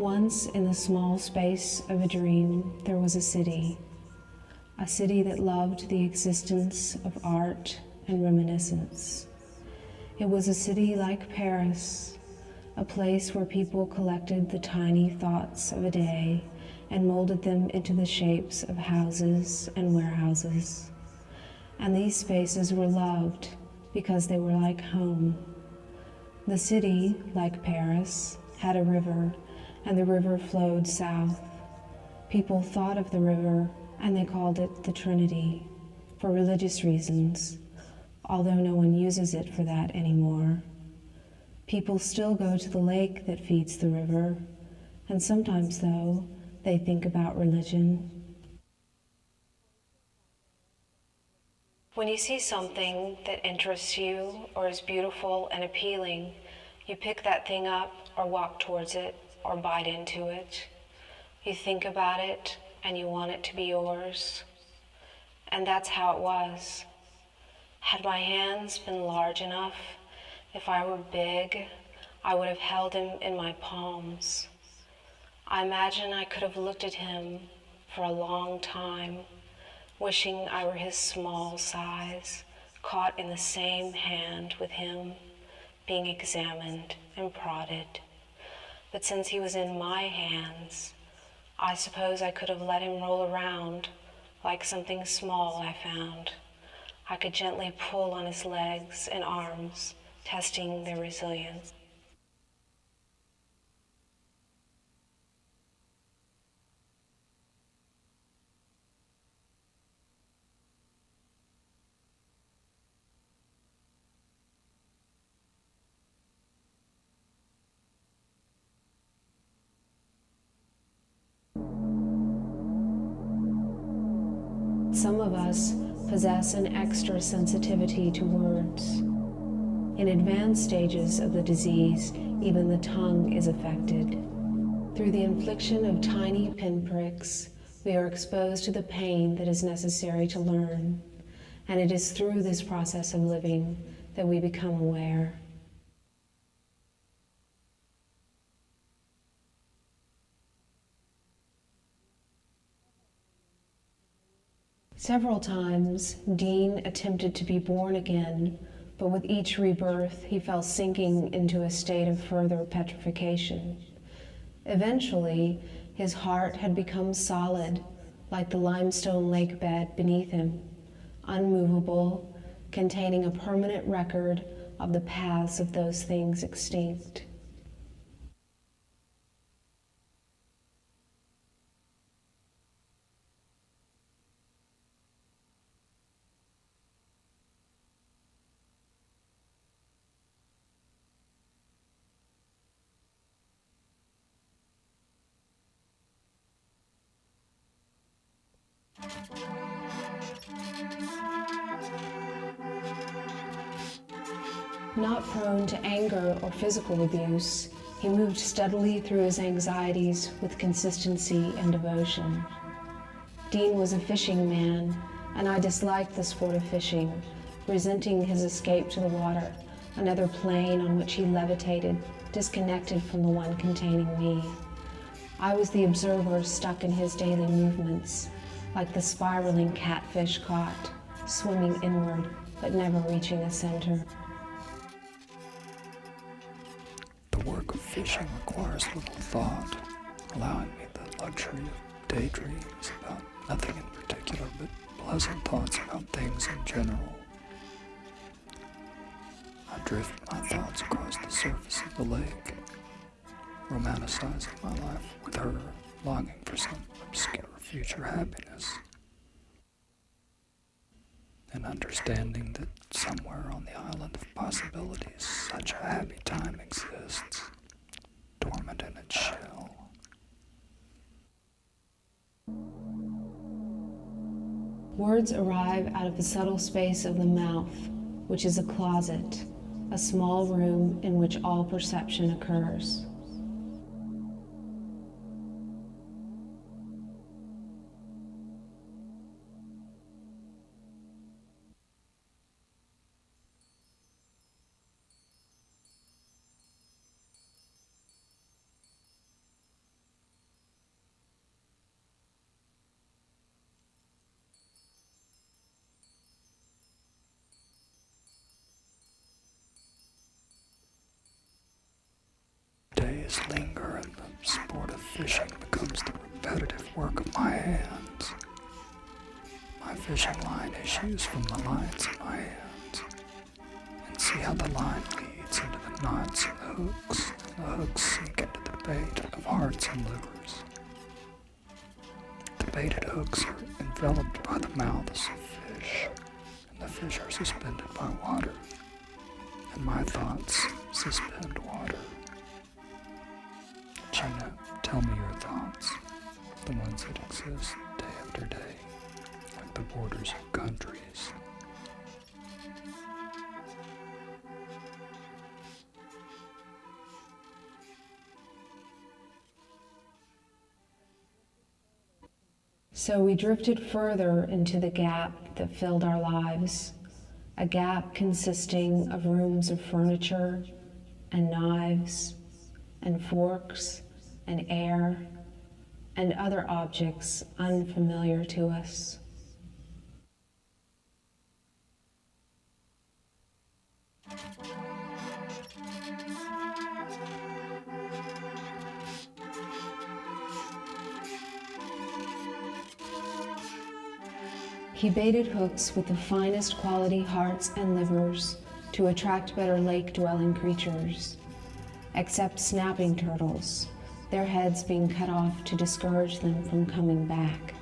Once, in the small space of a dream, there was a city that loved the existence of art and reminiscence. It was a city like Paris, a place where people collected the tiny thoughts of a day and molded them into the shapes of houses and warehouses. And these spaces were loved because they were like home. The city, like Paris, had a river, and the river flowed south. People thought of the river, and they called it the Trinity, for religious reasons, although no one uses it for that anymore. People still go to the lake that feeds the river, and sometimes, though, they think about religion. When you see something that interests you or is beautiful and appealing, you pick that thing up or walk towards it or bite into it. You think about it and you want it to be yours. And that's how it was. Had my hands been large enough, if I were big, I would have held him in my palms. I imagine I could have looked at him for a long time, wishing I were his small size, caught in the same hand with him, being examined and prodded. But since he was in my hands, I suppose I could have let him roll around like something small I found. I could gently pull on his legs and arms, testing their resilience. Some of us possess an extra sensitivity to words. In advanced stages of the disease, even the tongue is affected. Through the infliction of tiny pinpricks, we are exposed to the pain that is necessary to learn, and it is through this process of living that we become aware. Several times, Dean attempted to be born again, but with each rebirth, he fell sinking into a state of further petrification. Eventually, his heart had become solid, like the limestone lake bed beneath him, unmovable, containing a permanent record of the paths of those things extinct. Not prone to anger or physical abuse, he moved steadily through his anxieties with consistency and devotion. Dean was a fishing man, and I disliked the sport of fishing, resenting his escape to the water, another plane on which he levitated, disconnected from the one containing me. I was the observer stuck in his daily movements, like the spiraling catfish caught, swimming inward, but never reaching a center. The work of fishing requires little thought, allowing me the luxury of daydreams about nothing in particular but pleasant thoughts about things in general. I drift my thoughts across the surface of the lake, romanticizing my life with her, longing for some obscure future happiness, and understanding that somewhere on the island of possibilities such a happy time exists, dormant in its shell. Words arrive out of the subtle space of the mouth, which is a closet, a small room in which all perception occurs. days linger and the sport of fishing becomes the repetitive work of my hands. My fishing line issues from the lines in my hands, and see how the line leads into the knots and the hooks, and the hooks sink into the bait of hearts and livers. The baited hooks are enveloped by the mouths of fish, and the fish are suspended by water, and my thoughts suspend water. Gina, tell me your thoughts, the ones that exist day after day, like the borders of countries. So we drifted further into the gap that filled our lives, a gap consisting of rooms of furniture and knives and forks and air and other objects unfamiliar to us. He baited hooks with the finest quality hearts and livers to attract better lake-dwelling creatures, except snapping turtles, their heads being cut off to discourage them from coming back.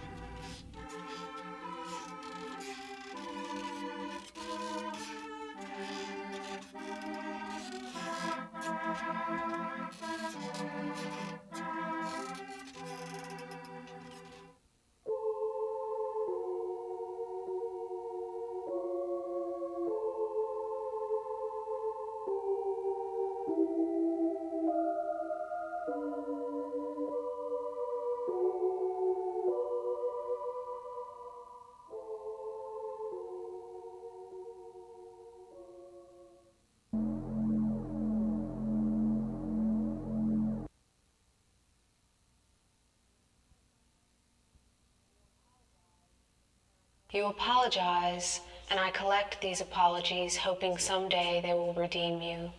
You apologize, and I collect these apologies, hoping someday they will redeem you.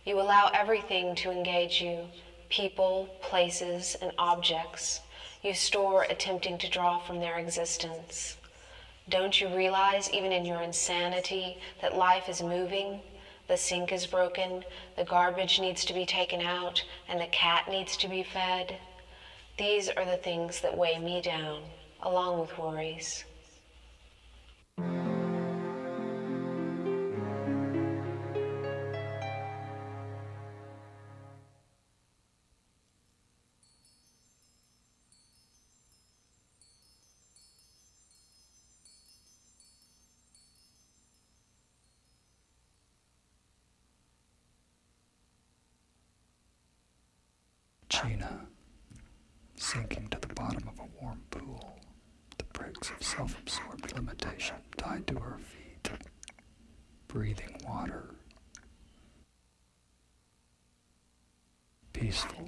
You allow everything to engage you, people, places, and objects. You store, attempting to draw from their existence. Don't you realize, even in your insanity, that life is moving? The sink is broken, the garbage needs to be taken out, and the cat needs to be fed. These are the things that weigh me down, along with worries. Gina, sinking to the bottom of a warm pool, the bricks of self-absorbed limitation tied to her feet, breathing water, peaceful,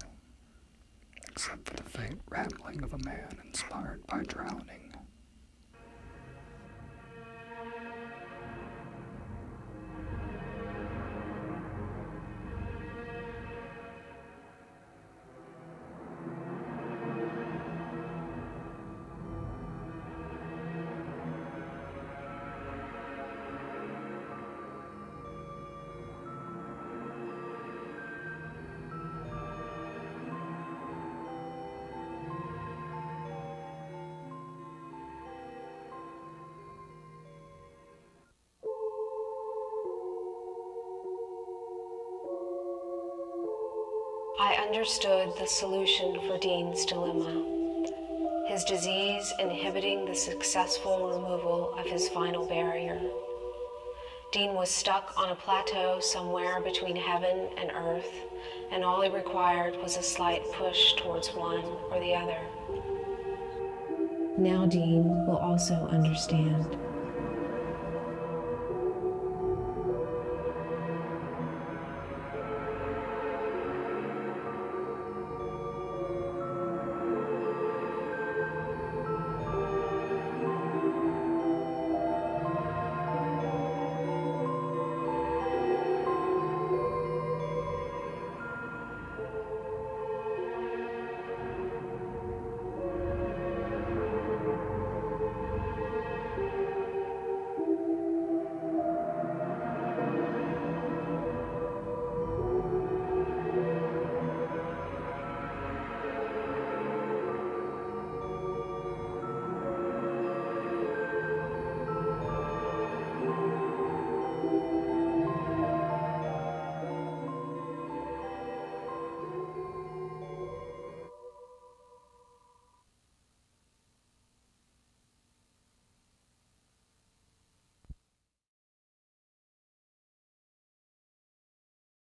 except for the faint rattling of a man inspired by drowning. I understood the solution for Dean's dilemma. His disease inhibiting the successful removal of his final barrier. Dean was stuck on a plateau somewhere between heaven and earth, and all he required was a slight push towards one or the other. Now Dean will also understand.